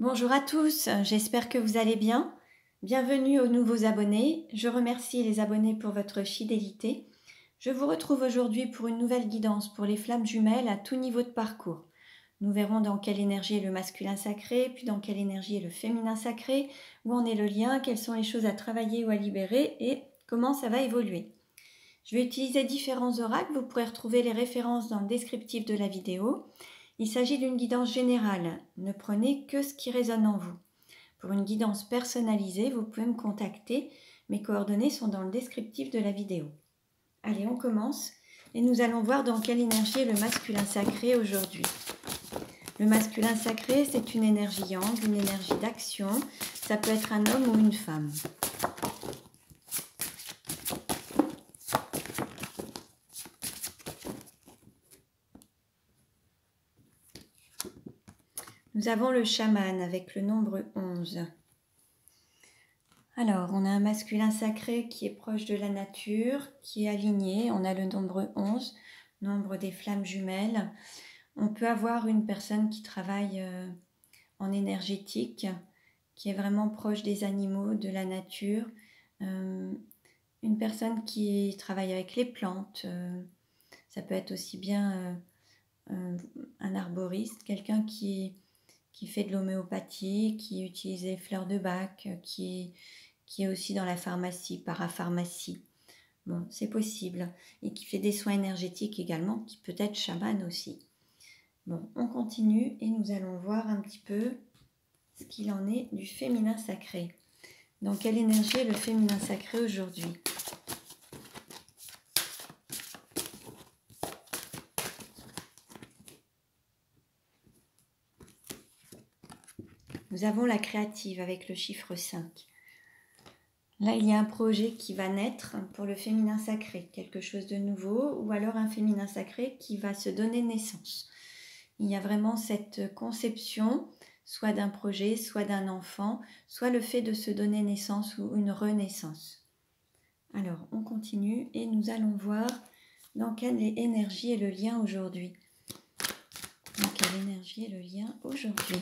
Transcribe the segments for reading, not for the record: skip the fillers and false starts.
Bonjour à tous, j'espère que vous allez bien. Bienvenue aux nouveaux abonnés. Je remercie les abonnés pour votre fidélité. Je vous retrouve aujourd'hui pour une nouvelle guidance pour les flammes jumelles à tout niveau de parcours. Nous verrons dans quelle énergie est le masculin sacré, puis dans quelle énergie est le féminin sacré, où en est le lien, quelles sont les choses à travailler ou à libérer et comment ça va évoluer. Je vais utiliser différents oracles, vous pourrez retrouver les références dans le descriptif de la vidéo. Il s'agit d'une guidance générale, ne prenez que ce qui résonne en vous. Pour une guidance personnalisée, vous pouvez me contacter, mes coordonnées sont dans le descriptif de la vidéo. Allez, on commence et nous allons voir dans quelle énergie est le masculin sacré aujourd'hui. Le masculin sacré, c'est une énergie yang, une énergie d'action, ça peut être un homme ou une femme. Nous avons le chaman avec le nombre 11. Alors, on a un masculin sacré qui est proche de la nature, qui est aligné. On a le nombre 11, nombre des flammes jumelles. On peut avoir une personne qui travaille en énergétique, qui est vraiment proche des animaux, de la nature. Une personne qui travaille avec les plantes. Ça peut être aussi bien un arboriste, quelqu'un qui fait de l'homéopathie, qui utilise les fleurs de bac, qui est aussi dans la pharmacie, parapharmacie. Bon, c'est possible. Et qui fait des soins énergétiques également, qui peut être chaman aussi. Bon, on continue et nous allons voir un petit peu ce qu'il en est du féminin sacré. Dans quelle énergie est le féminin sacré aujourd'hui ? Nous avons la créative avec le chiffre 5. Là, il y a un projet qui va naître pour le féminin sacré, quelque chose de nouveau, ou alors un féminin sacré qui va se donner naissance. Il y a vraiment cette conception, soit d'un projet, soit d'un enfant, soit le fait de se donner naissance ou une renaissance. Alors, on continue et nous allons voir dans quelle énergie est le lien aujourd'hui. Dans quelle énergie est le lien aujourd'hui ?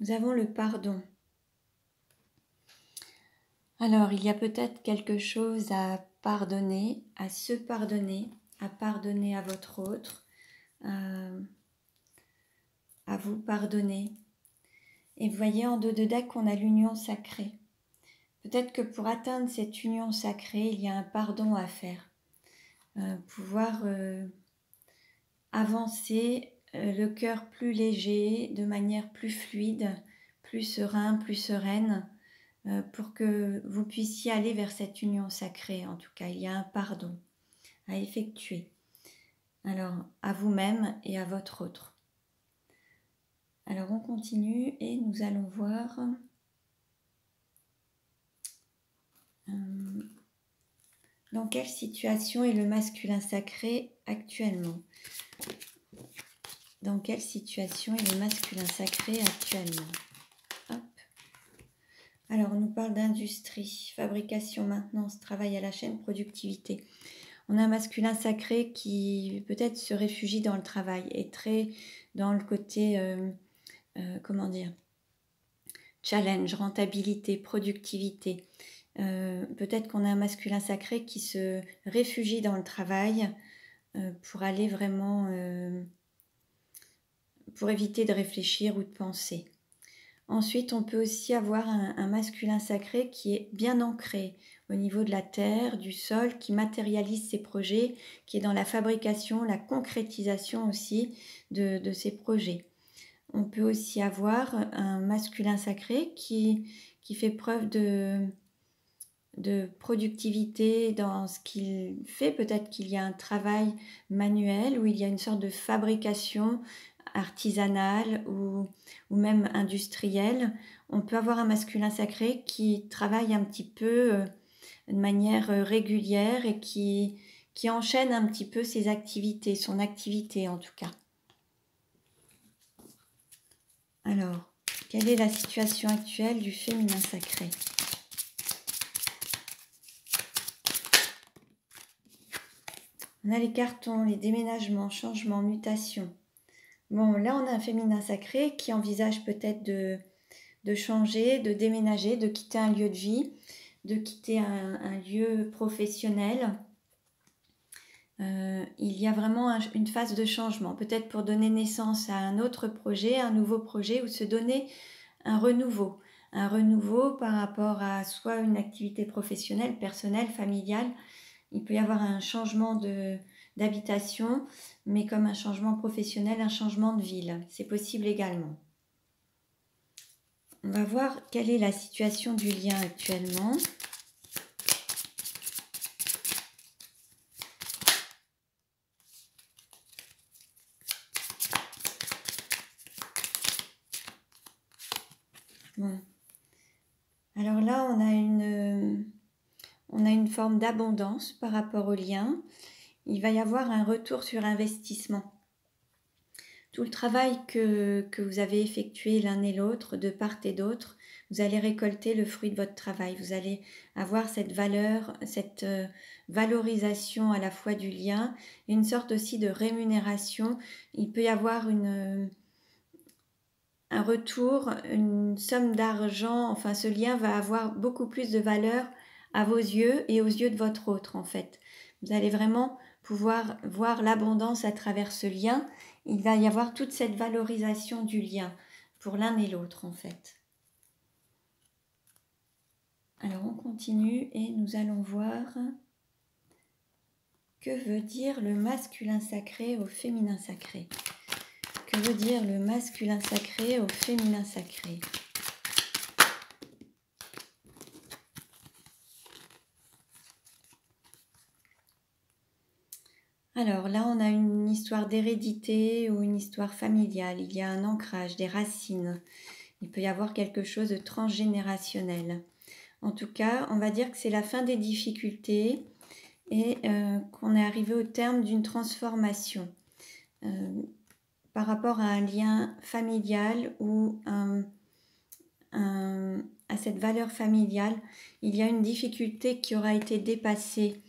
Nous avons le pardon. Alors, il y a peut-être quelque chose à pardonner, à se pardonner, à pardonner à votre autre, à vous pardonner. Et vous voyez, en dos de deck, on a l'union sacrée. Peut-être que pour atteindre cette union sacrée, il y a un pardon à faire. Pouvoir avancer le cœur plus léger, de manière plus fluide, plus serein, plus sereine, pour que vous puissiez aller vers cette union sacrée. En tout cas, il y a un pardon à effectuer. Alors, à vous-même et à votre autre. Alors, on continue et nous allons voir dans quelle situation est le masculin sacré actuellement. Dans quelle situation est le masculin sacré actuellement ? Hop. Alors, on nous parle d'industrie, fabrication, maintenance, travail à la chaîne, productivité. On a un masculin sacré qui peut-être se réfugie dans le travail, est très dans le côté, challenge, rentabilité, productivité. Peut-être qu'on a un masculin sacré qui se réfugie dans le travail pour aller vraiment, pour éviter de réfléchir ou de penser. Ensuite, on peut aussi avoir un masculin sacré qui est bien ancré au niveau de la terre, du sol, qui matérialise ses projets, qui est dans la fabrication, la concrétisation aussi de ses projets. On peut aussi avoir un masculin sacré qui fait preuve de productivité dans ce qu'il fait. Peut-être qu'il y a un travail manuel où il y a une sorte de fabrication artisanale ou même industrielle. On peut avoir un masculin sacré qui travaille un petit peu de manière régulière et qui enchaîne un petit peu ses activités, son activité en tout cas. Alors, Quelle est la situation actuelle du féminin sacré? On a les cartons, les déménagements, changements, mutations. Bon, là, on a un féminin sacré qui envisage peut-être de changer, de déménager, de quitter un lieu de vie, de quitter un lieu professionnel. Il y a vraiment une phase de changement, peut-être pour donner naissance à un autre projet, un nouveau projet, ou se donner un renouveau par rapport à soit une activité professionnelle, personnelle, familiale. Il peut y avoir un changement d'habitation, mais comme un changement professionnel, un changement de ville. C'est possible également. On va voir quelle est la situation du lien actuellement. Bon. Alors là, on a une forme d'abondance par rapport au lien. Il va y avoir un retour sur investissement. Tout le travail que vous avez effectué l'un et l'autre, de part et d'autre, vous allez récolter le fruit de votre travail. Vous allez avoir cette valeur, cette valorisation à la fois du lien, et une sorte aussi de rémunération. Il peut y avoir un retour, une somme d'argent, enfin ce lien va avoir beaucoup plus de valeur à vos yeux et aux yeux de votre autre en fait. Vous allez vraiment pouvoir voir l'abondance à travers ce lien. Il va y avoir toute cette valorisation du lien pour l'un et l'autre en fait. Alors on continue et nous allons voir que veut dire le masculin sacré au féminin sacré. Que veut dire le masculin sacré au féminin sacré? Alors là, on a une histoire d'hérédité ou une histoire familiale. Il y a un ancrage, des racines. Il peut y avoir quelque chose de transgénérationnel. En tout cas, on va dire que c'est la fin des difficultés et qu'on est arrivé au terme d'une transformation par rapport à un lien familial ou à cette valeur familiale. Il y a une difficulté qui aura été dépassée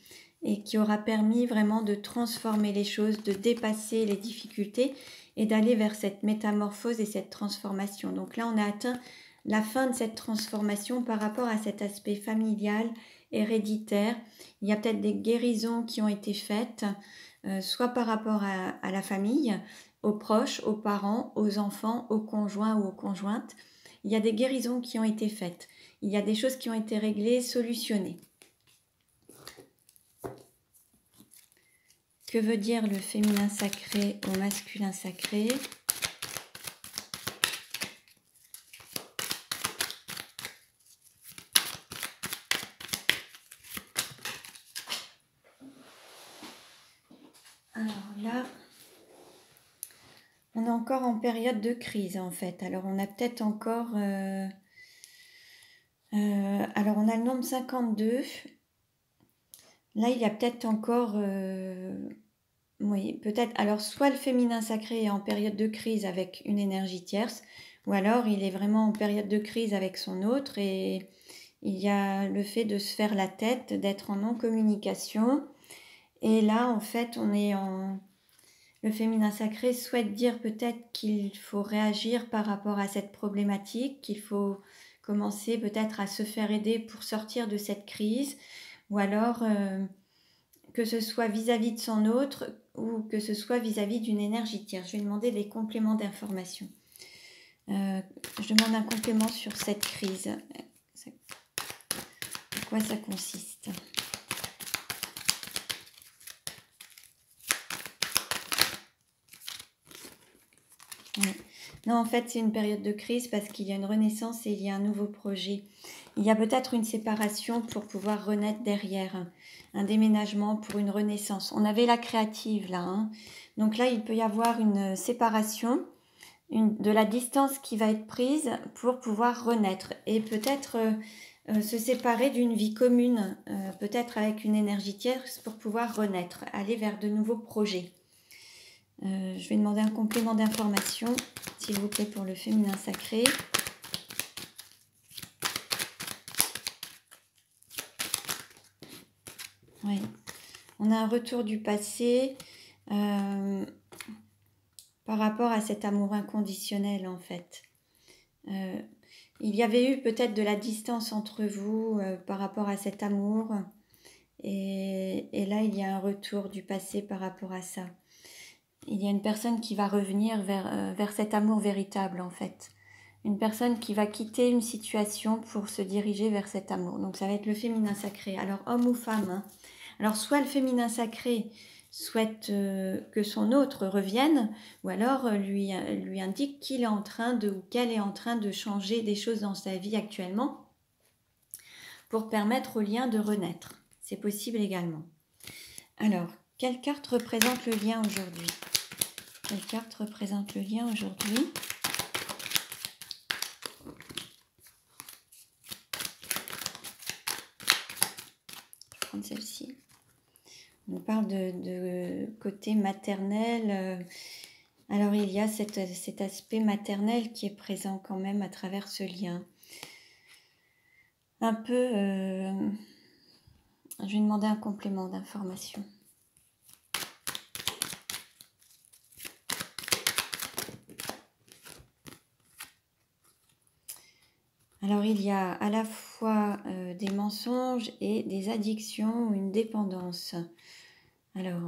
et qui aura permis vraiment de transformer les choses, de dépasser les difficultés et d'aller vers cette métamorphose et cette transformation. Donc là, on a atteint la fin de cette transformation par rapport à cet aspect familial, héréditaire. Il y a peut-être des guérisons qui ont été faites, soit par rapport à la famille, aux proches, aux parents, aux enfants, aux conjoints ou aux conjointes. Il y a des guérisons qui ont été faites. Il y a des choses qui ont été réglées, solutionnées. Que veut dire le féminin sacré au masculin sacré? Alors là, on est encore en période de crise en fait. Alors on a peut-être encore... alors on a le nombre 52. Là, il y a peut-être encore... oui, peut-être. Alors, soit le féminin sacré est en période de crise avec une énergie tierce, ou alors il est vraiment en période de crise avec son autre, et il y a le fait de se faire la tête, d'être en non-communication. Et là, en fait, le féminin sacré souhaite dire peut-être qu'il faut réagir par rapport à cette problématique, qu'il faut commencer peut-être à se faire aider pour sortir de cette crise, ou alors que ce soit vis-à-vis de son autre ou que ce soit vis-à-vis d'une énergie tierce. Je vais demander des compléments d'information. Je demande un complément sur cette crise. En quoi ça consiste? Oui. Non, en fait, c'est une période de crise parce qu'il y a une renaissance et il y a un nouveau projet. Il y a peut-être une séparation pour pouvoir renaître derrière, un déménagement pour une renaissance. On avait la créative là, hein. Donc là, il peut y avoir une séparation, de la distance qui va être prise pour pouvoir renaître et peut-être se séparer d'une vie commune, peut-être avec une énergie tierce pour pouvoir renaître, aller vers de nouveaux projets. Je vais demander un complément d'information, s'il vous plaît, pour le féminin sacré. Oui. On a un retour du passé par rapport à cet amour inconditionnel, en fait. Il y avait eu peut-être de la distance entre vous par rapport à cet amour. Et là, il y a un retour du passé par rapport à ça. Il y a une personne qui va revenir vers cet amour véritable, en fait. Une personne qui va quitter une situation pour se diriger vers cet amour. Donc ça va être le féminin sacré. Alors homme ou femme, hein. Alors soit le féminin sacré souhaite que son autre revienne, ou alors lui indique qu'il est en train de, ou qu'elle est en train de changer des choses dans sa vie actuellement pour permettre au lien de renaître. C'est possible également. Alors, quelle carte représente le lien aujourd'hui? Quelle carte représente le lien aujourd'hui? Je vais prendre celle-ci. On nous parle de côté maternel. Alors, il y a cet aspect maternel qui est présent quand même à travers ce lien. Un peu... je vais demander un complément d'information. Alors, il y a à la fois des mensonges et des addictions ou une dépendance. Alors,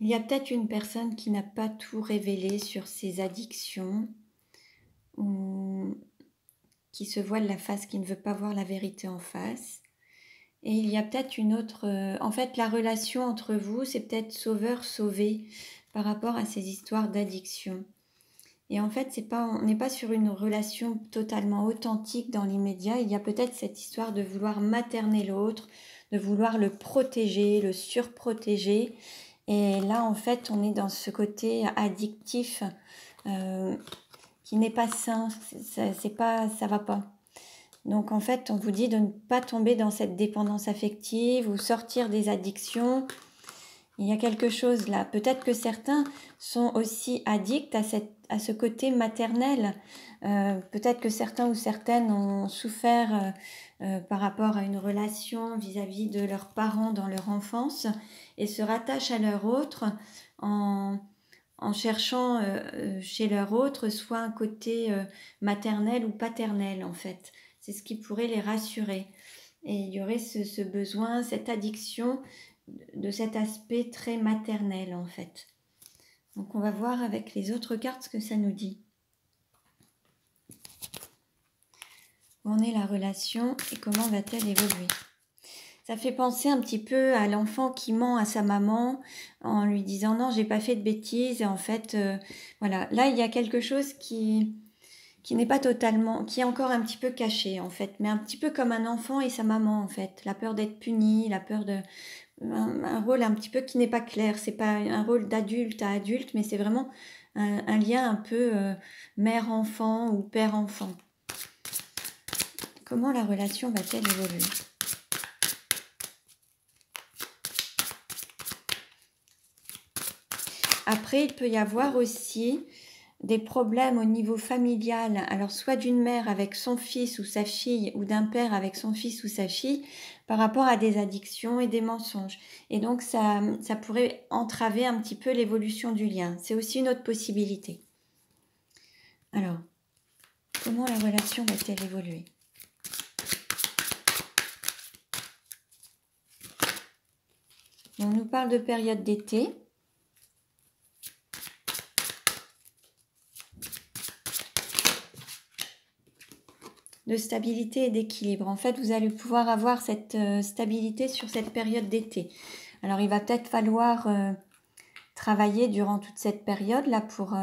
il y a peut-être une personne qui n'a pas tout révélé sur ses addictions ou qui se voile la face, qui ne veut pas voir la vérité en face. Et il y a peut-être une autre... en fait, la relation entre vous, c'est peut-être sauveur-sauvé par rapport à ces histoires d'addiction. Et en fait, on n'est pas sur une relation totalement authentique dans l'immédiat. Il y a peut-être cette histoire de vouloir materner l'autre, de vouloir le protéger, le surprotéger. Et là, en fait, on est dans ce côté addictif qui n'est pas sain. Ça va pas. Donc, en fait, on vous dit de ne pas tomber dans cette dépendance affective ou sortir des addictions. Il y a quelque chose là. Peut-être que certains sont aussi addicts à ce côté maternel. Peut-être que certains ou certaines ont souffert par rapport à une relation vis-à-vis de leurs parents dans leur enfance et se rattachent à leur autre en cherchant chez leur autre soit un côté maternel ou paternel en fait. C'est ce qui pourrait les rassurer. Et il y aurait ce besoin, cette addiction de cet aspect très maternel en fait. Donc on va voir avec les autres cartes ce que ça nous dit. Où en est la relation et comment va-t-elle évoluer? Ça fait penser un petit peu à l'enfant qui ment à sa maman en lui disant non, j'ai pas fait de bêtises. Et en fait, voilà, là il y a quelque chose qui n'est pas totalement, qui est encore un petit peu caché en fait, mais un petit peu comme un enfant et sa maman en fait. La peur d'être puni, la peur de... Un rôle un petit peu qui n'est pas clair. C'est pas un rôle d'adulte à adulte, mais c'est vraiment un lien un peu mère-enfant ou père-enfant. Comment la relation va-t-elle évoluer? Après, il peut y avoir aussi des problèmes au niveau familial, alors soit d'une mère avec son fils ou sa fille, ou d'un père avec son fils ou sa fille, par rapport à des addictions et des mensonges. Et donc, ça pourrait entraver un petit peu l'évolution du lien. C'est aussi une autre possibilité. Alors, comment la relation va-t-elle évoluer? On nous parle de période d'été. De stabilité et d'équilibre. En fait, vous allez pouvoir avoir cette stabilité sur cette période d'été. Alors, il va peut-être falloir travailler durant toute cette période-là pour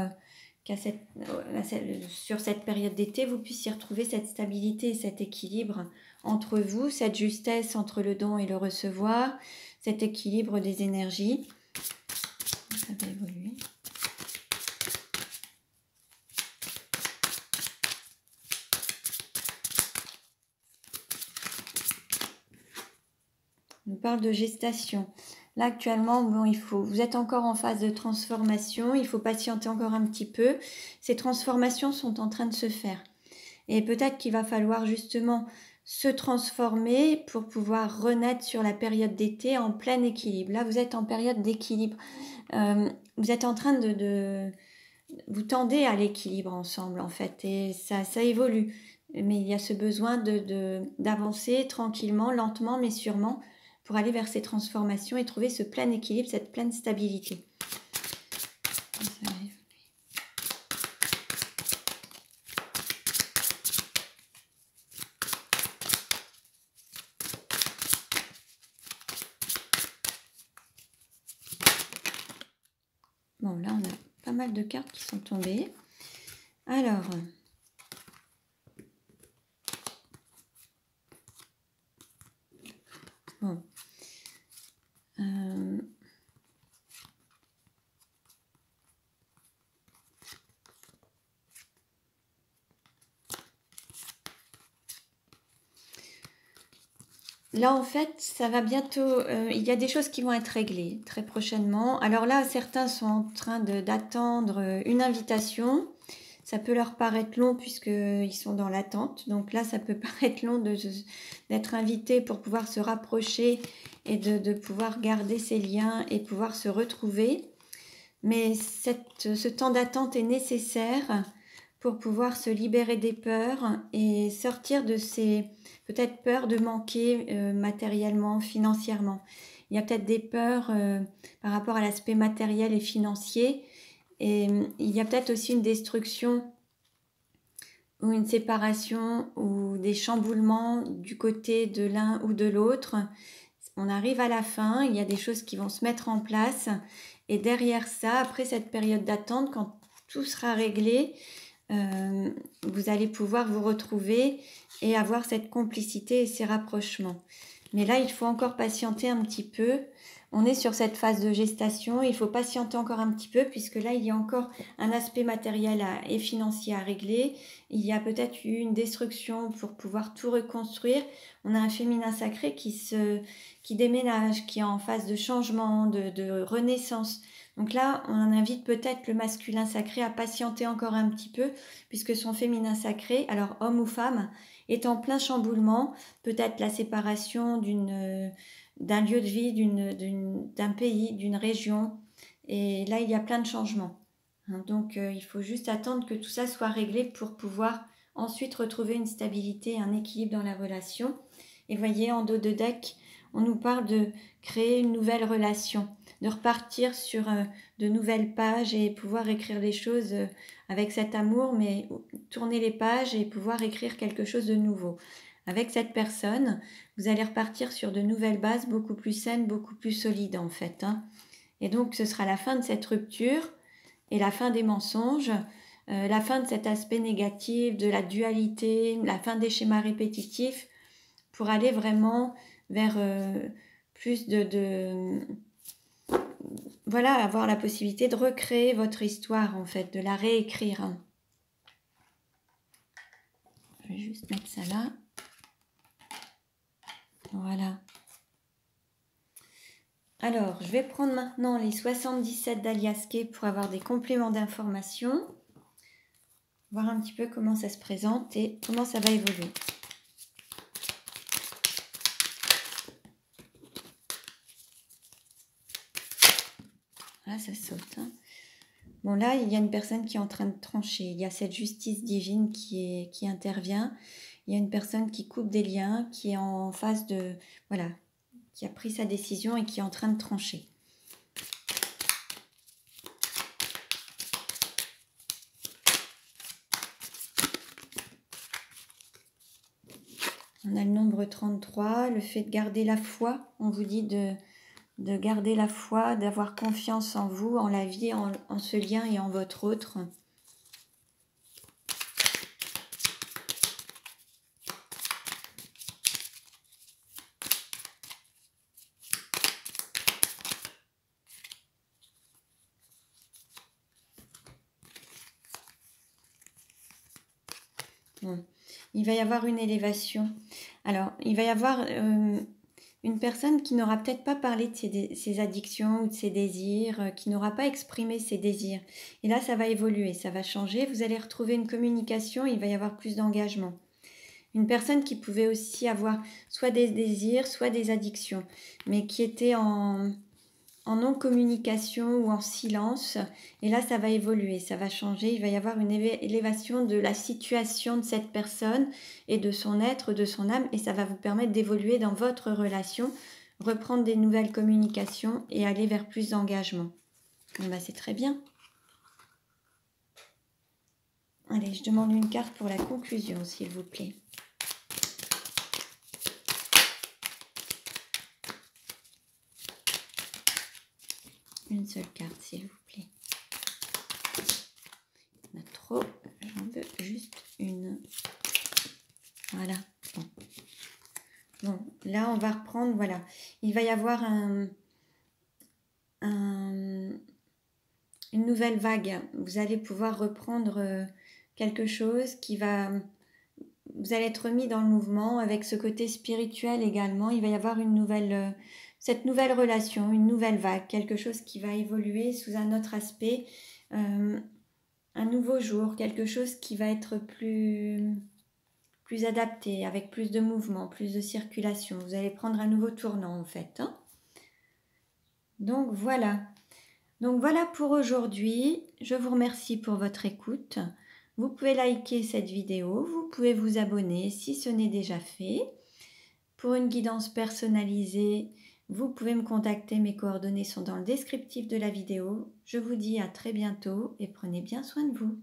sur cette période d'été, vous puissiez retrouver cette stabilité et cet équilibre entre vous, cette justesse entre le don et le recevoir, cet équilibre des énergies. Ça va évoluer. On parle de gestation. Là, actuellement, bon, vous êtes encore en phase de transformation, il faut patienter encore un petit peu. Ces transformations sont en train de se faire. Et peut-être qu'il va falloir justement se transformer pour pouvoir renaître sur la période d'été en plein équilibre. Là, vous êtes en période d'équilibre. Vous êtes en train vous tendez à l'équilibre ensemble, en fait, et ça évolue. Mais il y a ce besoin d'avancer tranquillement, lentement, mais sûrement, pour aller vers ces transformations et trouver ce plein équilibre, cette pleine stabilité. Bon, là, on a pas mal de cartes qui sont tombées. Alors, bon. Là, en fait, ça va bientôt... il y a des choses qui vont être réglées très prochainement. Alors là, certains sont en train d'attendre une invitation. Ça peut leur paraître long puisqu'ils sont dans l'attente. Donc là, ça peut paraître long d'être invité pour pouvoir se rapprocher et de pouvoir garder ces liens et pouvoir se retrouver. Mais ce temps d'attente est nécessaire pour pouvoir se libérer des peurs et sortir de ces peut-être peurs de manquer matériellement, financièrement. Il y a peut-être des peurs par rapport à l'aspect matériel et financier, et il y a peut-être aussi une destruction ou une séparation ou des chamboulements du côté de l'un ou de l'autre. On arrive à la fin, il y a des choses qui vont se mettre en place, et derrière ça, après cette période d'attente, quand tout sera réglé, vous allez pouvoir vous retrouver et avoir cette complicité et ces rapprochements. Mais là, il faut encore patienter un petit peu. On est sur cette phase de gestation, il faut patienter encore un petit peu puisque là, il y a encore un aspect matériel et financier à régler. Il y a peut-être eu une destruction pour pouvoir tout reconstruire. On a un féminin sacré qui déménage, qui est en phase de changement, de renaissance. Donc là, on invite peut-être le masculin sacré à patienter encore un petit peu, puisque son féminin sacré, alors homme ou femme, est en plein chamboulement, peut-être la séparation d'un lieu de vie, d'un pays, d'une région. Et là, il y a plein de changements. Donc, il faut juste attendre que tout ça soit réglé pour pouvoir ensuite retrouver une stabilité, un équilibre dans la relation. Et voyez, en dos de deck, on nous parle de créer une nouvelle relation, de repartir sur de nouvelles pages et pouvoir écrire les choses avec cet amour, mais tourner les pages et pouvoir écrire quelque chose de nouveau. Avec cette personne, vous allez repartir sur de nouvelles bases beaucoup plus saines, beaucoup plus solides en fait. Et donc, ce sera la fin de cette rupture et la fin des mensonges, la fin de cet aspect négatif, de la dualité, la fin des schémas répétitifs, pour aller vraiment vers plus voilà, avoir la possibilité de recréer votre histoire, en fait, de la réécrire. Je vais juste mettre ça là. Voilà. Alors, je vais prendre maintenant les 77 d'Aliasqué pour avoir des compléments d'information. Voir un petit peu comment ça se présente et comment ça va évoluer. Ah, ça saute. Bon, là, il y a une personne qui est en train de trancher. Il y a cette justice divine qui intervient. Il y a une personne qui coupe des liens, qui est en phase de... Voilà, qui a pris sa décision et qui est en train de trancher. On a le nombre 33, le fait de garder la foi. On vous dit de garder la foi, d'avoir confiance en vous, en la vie, en ce lien et en votre autre. Bon. Il va y avoir une élévation. Alors, il va y avoir Une personne qui n'aura peut-être pas parlé de ses addictions ou de ses désirs, qui n'aura pas exprimé ses désirs. Et là, ça va évoluer, ça va changer. Vous allez retrouver une communication, il va y avoir plus d'engagement. Une personne qui pouvait aussi avoir soit des désirs, soit des addictions, mais qui était en non-communication ou en silence. Et là, ça va évoluer, ça va changer. Il va y avoir une élévation de la situation de cette personne et de son être, de son âme. Et ça va vous permettre d'évoluer dans votre relation, reprendre des nouvelles communications et aller vers plus d'engagement. C'est très bien. Allez, je demande une carte pour la conclusion, s'il vous plaît. Une seule carte, s'il vous plaît. Il y en a trop. J'en veux juste une. Voilà. Bon, là, on va reprendre. Voilà. Il va y avoir une nouvelle vague. Vous allez pouvoir reprendre quelque chose qui va... Vous allez être mis dans le mouvement avec ce côté spirituel également. Il va y avoir cette nouvelle relation, une nouvelle vague, quelque chose qui va évoluer sous un autre aspect, un nouveau jour, quelque chose qui va être plus adapté, avec plus de mouvement, plus de circulation. Vous allez prendre un nouveau tournant en fait. Donc voilà. Donc voilà pour aujourd'hui. Je vous remercie pour votre écoute. Vous pouvez liker cette vidéo, vous pouvez vous abonner si ce n'est déjà fait. Pour une guidance personnalisée, vous pouvez me contacter, mes coordonnées sont dans le descriptif de la vidéo. Je vous dis à très bientôt et prenez bien soin de vous.